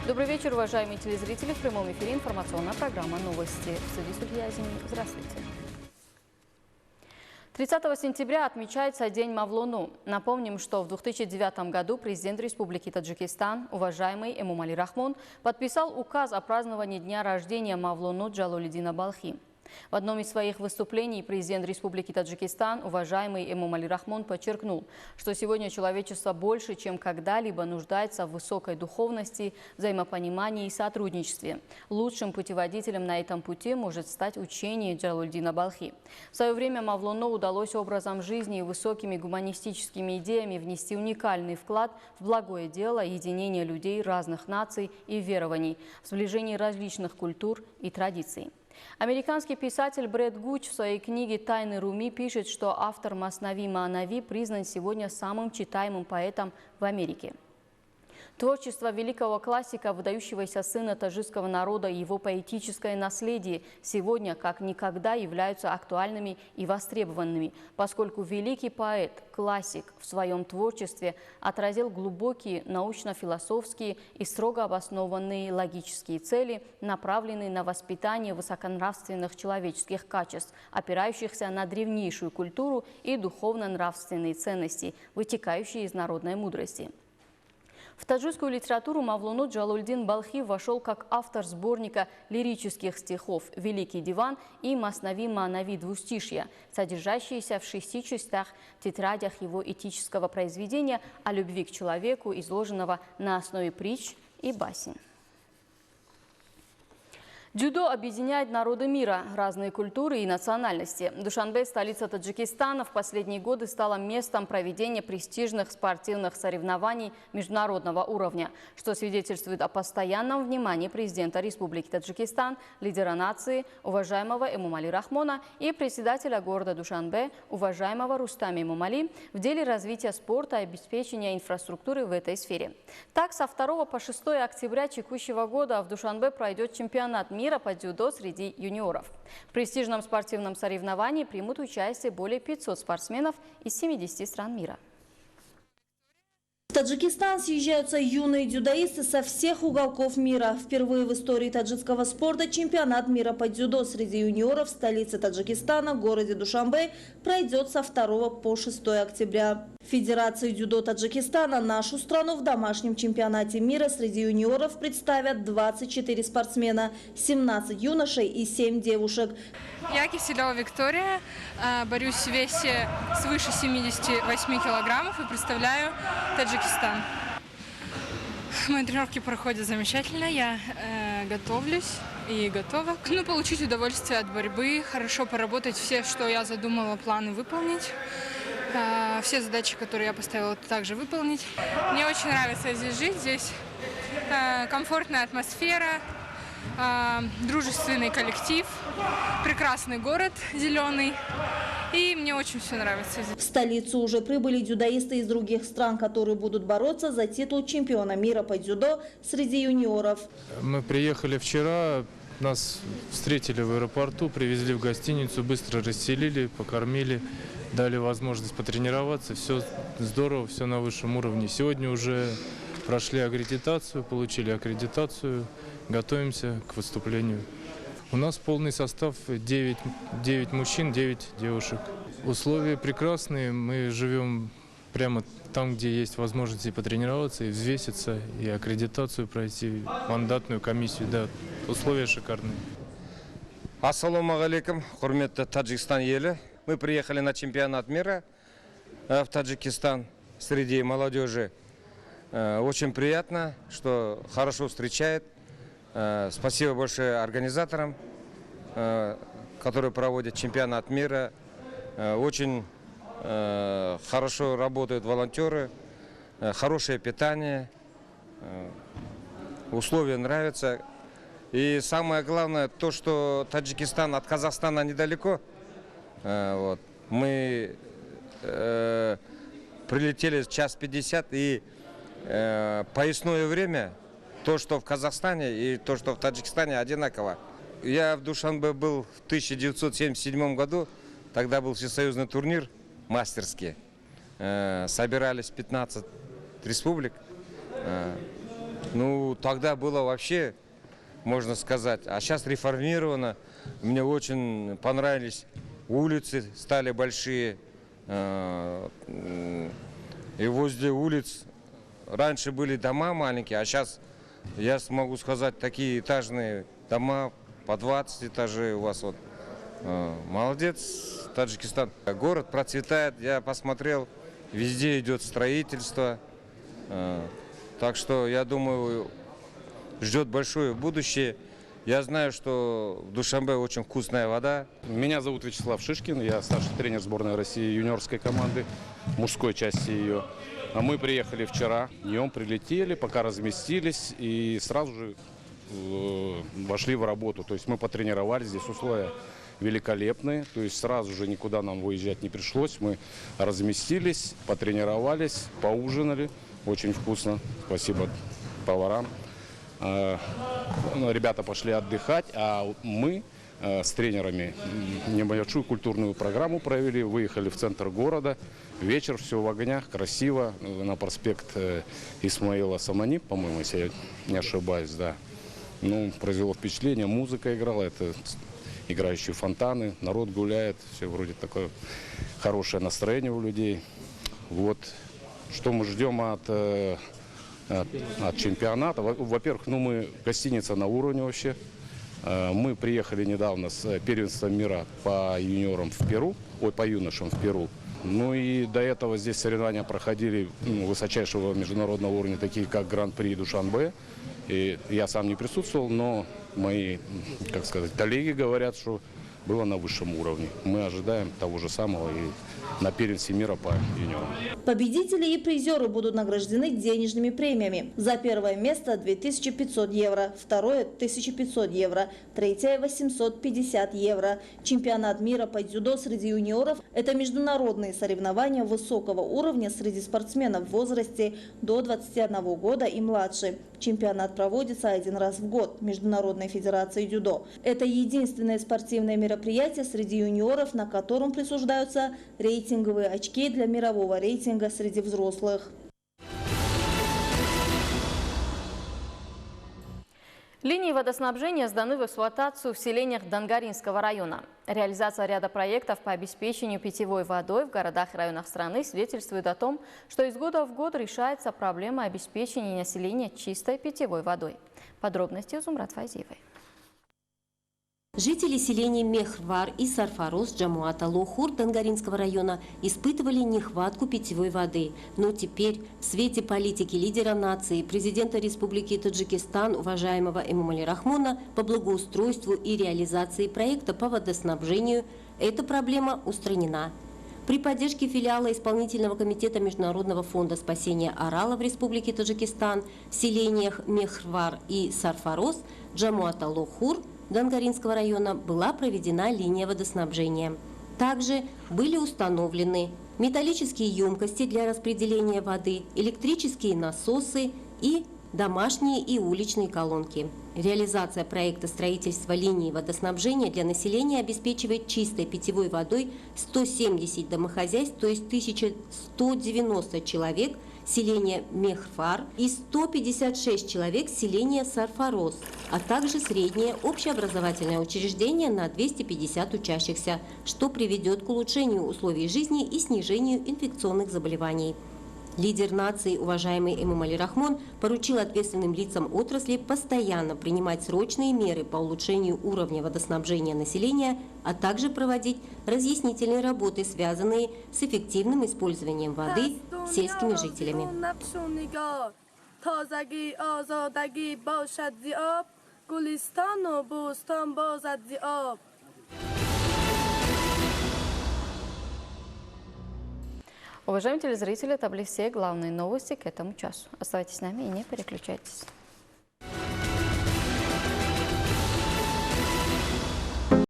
Добрый вечер, уважаемые телезрители. В прямом эфире информационная программа «Новости». В студии судья Азими. Здравствуйте. 30 сентября отмечается День Мавлуну. Напомним, что в 2009 году президент Республики Таджикистан, уважаемый Эмомали Рахмон, подписал указ о праздновании дня рождения Мавлуну Джалолиддина Балхи. В одном из своих выступлений президент Республики Таджикистан, уважаемый Эмомали Рахмон, подчеркнул, что сегодня человечество больше, чем когда-либо нуждается в высокой духовности, взаимопонимании и сотрудничестве. Лучшим путеводителем на этом пути может стать учение Джалолиддина Балхи. В свое время Мавлуну удалось образом жизни и высокими гуманистическими идеями внести уникальный вклад в благое дело единения людей разных наций и верований, в сближении различных культур и традиций. Американский писатель Брэд Гуч в своей книге «Тайны Руми» пишет, что автор Маснави Маанави признан сегодня самым читаемым поэтом в Америке. Творчество великого классика, выдающегося сына таджикского народа и его поэтическое наследие сегодня как никогда являются актуальными и востребованными, поскольку великий поэт, классик в своем творчестве отразил глубокие научно-философские и строго обоснованные логические цели, направленные на воспитание высоконравственных человеческих качеств, опирающихся на древнейшую культуру и духовно-нравственные ценности, вытекающие из народной мудрости. В таджикскую литературу Мавлуну Джалолиддин Балхи вошел как автор сборника лирических стихов «Великий диван» и «Маснави Маанави» двустишья, содержащиеся в 6 частях тетрадях его этического произведения о любви к человеку, изложенного на основе притч и басен. Дзюдо объединяет народы мира, разные культуры и национальности. Душанбе, столица Таджикистана, в последние годы стала местом проведения престижных спортивных соревнований международного уровня, что свидетельствует о постоянном внимании президента Республики Таджикистан, лидера нации, уважаемого Эмомали Рахмона, и председателя города Душанбе, уважаемого Рустама Эмомали, в деле развития спорта и обеспечения инфраструктуры в этой сфере. Так, со 2 по 6 октября текущего года в Душанбе пройдет чемпионат мира по дзюдо среди юниоров. В престижном спортивном соревновании примут участие более 500 спортсменов из 70 стран мира. В Таджикистан съезжаются юные дзюдоисты со всех уголков мира. Впервые в истории таджикского спорта чемпионат мира по дзюдо среди юниоров в столице Таджикистана, городе Душанбе, пройдет со 2 по 6 октября. Федерации дзюдо Таджикистана нашу страну в домашнем чемпионате мира среди юниоров представят 24 спортсмена, 17 юношей и 7 девушек. Я Киселева Виктория, борюсь в весе свыше 78 килограммов и представляю Таджикистан. Мои тренировки проходят замечательно, я готовлюсь и готова получить удовольствие от борьбы, хорошо поработать, все, что я задумала, планы выполнить. Все задачи, которые я поставила, также выполнить. Мне очень нравится здесь жить, здесь комфортная атмосфера, дружественный коллектив, прекрасный город зеленый, и мне очень все нравится здесь. В столицу уже прибыли дзюдоисты из других стран, которые будут бороться за титул чемпиона мира по дзюдо среди юниоров. Мы приехали вчера, нас встретили в аэропорту, привезли в гостиницу, быстро расселили, покормили. Дали возможность потренироваться, все здорово, все на высшем уровне. Сегодня уже прошли аккредитацию, получили аккредитацию, готовимся к выступлению. У нас полный состав 9 мужчин, 9 девушек. Условия прекрасные, мы живем прямо там, где есть возможности потренироваться и взвеситься, и аккредитацию пройти, мандатную комиссию, да, условия шикарные. Ассаламу алейкум, хурметті Таджикистан елі. Мы приехали на чемпионат мира в Таджикистан среди молодежи. Очень приятно, что хорошо встречает. Спасибо большое организаторам, которые проводят чемпионат мира. Очень хорошо работают волонтеры, хорошее питание, условия нравятся. И самое главное, то, что Таджикистан от Казахстана недалеко. Вот. Мы прилетели в 1:50, и поясное время, то, что в Казахстане и то, что в Таджикистане, одинаково. Я в Душанбе был в 1977 году, тогда был всесоюзный турнир мастерский. Собирались 15 республик. Ну, тогда было вообще, можно сказать, а сейчас реформировано. Мне очень понравились улицы, стали большие. И возле улиц раньше были дома маленькие, а сейчас, я смогу сказать, такие этажные дома по 20 этажей у вас. Вот. Молодец, Таджикистан. Город процветает, я посмотрел, везде идет строительство. Так что, я думаю, ждет большое будущее. Я знаю, что в Душанбе очень вкусная вода. Меня зовут Вячеслав Шишкин, я старший тренер сборной России юниорской команды, мужской части ее. А мы приехали вчера, днем прилетели, пока разместились и сразу же вошли в работу. То есть мы потренировались, здесь условия великолепные, то есть сразу же никуда нам выезжать не пришлось. Мы разместились, потренировались, поужинали, очень вкусно, спасибо поварам. Ребята пошли отдыхать, а мы с тренерами небольшую культурную программу провели, выехали в центр города. Вечер, все в огнях, красиво, на проспект Исмаила Самани, по-моему, если я не ошибаюсь, да. Ну, произвело впечатление, музыка играла, это играющие фонтаны, народ гуляет, все вроде такое хорошее настроение у людей. Вот, что мы ждем от чемпионата. Во-первых, мы гостиница на уровне вообще. Мы приехали недавно с первенства мира по юниорам в Перу, по юношам в Перу. Ну и до этого здесь соревнования проходили высочайшего международного уровня, такие как Гран-при Душанбе. И я сам не присутствовал, но мои, как сказать, коллеги говорят, что было на высшем уровне. Мы ожидаем того же самого и на первенстве мира по юниорам. Победители и призеры будут награждены денежными премиями. За первое место 2500 евро, второе 1500 евро, третье 850 евро. Чемпионат мира по дзюдо среди юниоров – это международные соревнования высокого уровня среди спортсменов в возрасте до 21 года и младше. Чемпионат проводится один раз в год Международной федерацией дзюдо. Это единственное спортивное мероприятие среди юниоров, на котором присуждаются рейтинговые очки для мирового рейтинга среди взрослых. Линии водоснабжения сданы в эксплуатацию в селениях Дангаринского района. Реализация ряда проектов по обеспечению питьевой водой в городах и районах страны свидетельствует о том, что из года в год решается проблема обеспечения населения чистой питьевой водой. Подробности у Зумрат Файзиевой. Жители селений Мехрвар и Сарфарос Джамуата Лохур Дангаринского района испытывали нехватку питьевой воды. Но теперь в свете политики лидера нации, президента Республики Таджикистан, уважаемого Эмомали Рахмона, по благоустройству и реализации проекта по водоснабжению, эта проблема устранена. При поддержке филиала Исполнительного комитета Международного фонда спасения Орала в Республике Таджикистан в селениях Мехрвар и Сарфарос Джамуата Лохур Дангаринского района была проведена линия водоснабжения. Также были установлены металлические емкости для распределения воды, электрические насосы и домашние и уличные колонки. Реализация проекта строительства линии водоснабжения для населения обеспечивает чистой питьевой водой 170 домохозяйств, то есть 1190 человек селения Мехрвар и 156 человек селения Сарфарос, а также среднее общеобразовательное учреждение на 250 учащихся, что приведет к улучшению условий жизни и снижению инфекционных заболеваний. Лидер нации, уважаемый Эмомали Рахмон, поручил ответственным лицам отрасли постоянно принимать срочные меры по улучшению уровня водоснабжения населения, а также проводить разъяснительные работы, связанные с эффективным использованием воды сельскими жителями. Уважаемые телезрители, это были все главные новости к этому часу. Оставайтесь с нами и не переключайтесь.